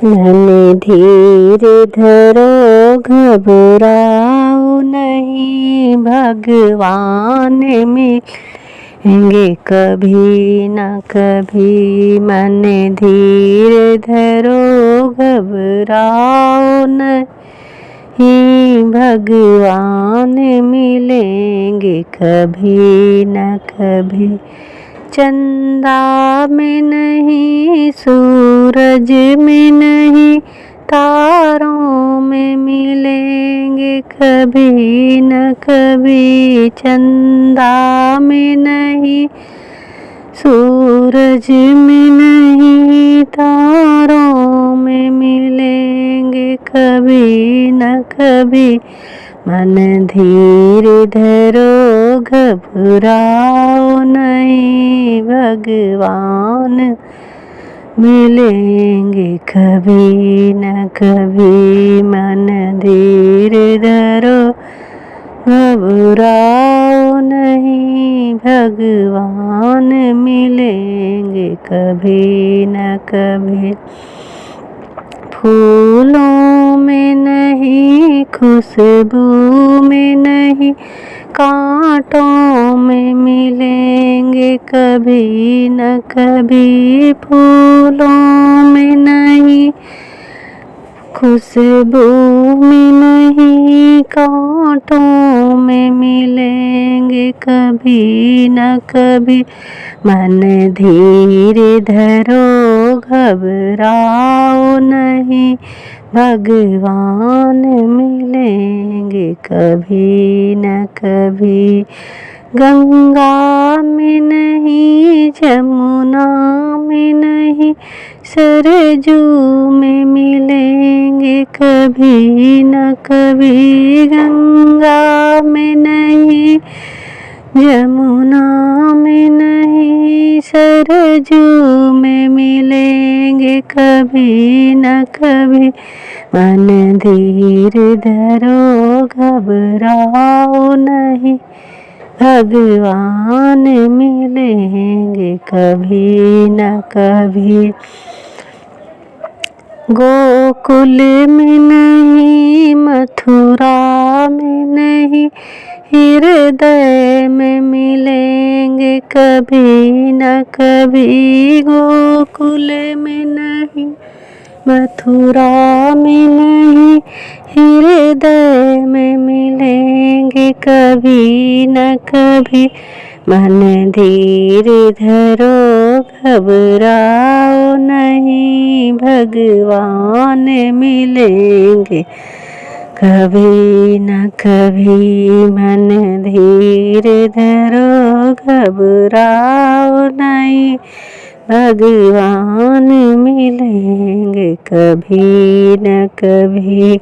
मन धीर धरो घबराओ नहीं, भगवान मिलेंगे कभी न कभी। मन धीर धरो घबराओ नहीं, भगवान मिलेंगे कभी न कभी। चंदा में नहीं, सूरज में नहीं, तारों में मिलेंगे कभी न कभी। चंदा में नहीं, सूरज में नहीं, तारों में मिलेंगे कभी न कभी। मन धीर धरो घबराओ नहीं, भगवान मिलेंगे कभी न कभी। मन धीर धरो घबराओ नहीं, भगवान मिलेंगे कभी न कभी। फूलों में नहीं, खुशबू में नहीं, कांटों में मिलेंगे कभी न कभी। फूलों में नहीं, खुशबू में नहीं, कांटों में मिलेंगे कभी न कभी। मन धीर धरो घबराओ नहीं, भगवान मिलेंगे कभी न कभी। गंगा में नहीं, जमुना में नहीं, सरजू में मिलेंगे कभी न कभी। गंगा में नहीं, जमुना में नहीं, सरजू में मिलेंगे कभी न कभी। मन धीर धरो घबराओ नहीं, भगवान मिलेंगे कभी न कभी। गोकुल में नहीं, मथुरा में नहीं, हृदय में मिलेंगे कभी न कभी। गोकुल में नहीं, मथुरा में नहीं, हृदय में मिलेंगे कभी न कभी। मन धीर धरो घबराओ नहीं, भगवान मिलेंगे कभी न कभी। मन धीर धरो घबराओ नहीं, भगवान मिलेंगे कभी न कभी।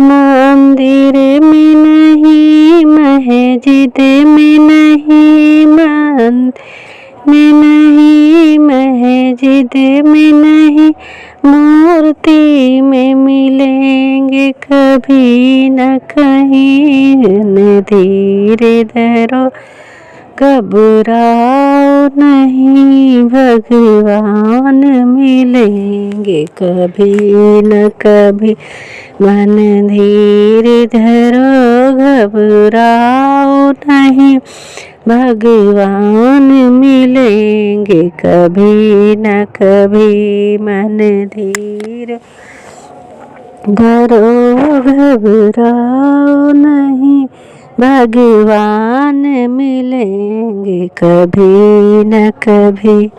मंदिर में नहीं, मस्जिद में नहीं, मंदिर में नहीं, मस्जिद में नहीं, मूर्ति में मिलेंगे कभी न कहीं। धीर धरो घबराओ नहीं, भगवान मिलेंगे कभी न कभी। मन धीर धरो घबराओ नहीं, भगवान मिलेंगे कभी न कभी। मन धीर धरो घबराओ नहीं, भगवान मिलेंगे कभी न कभी।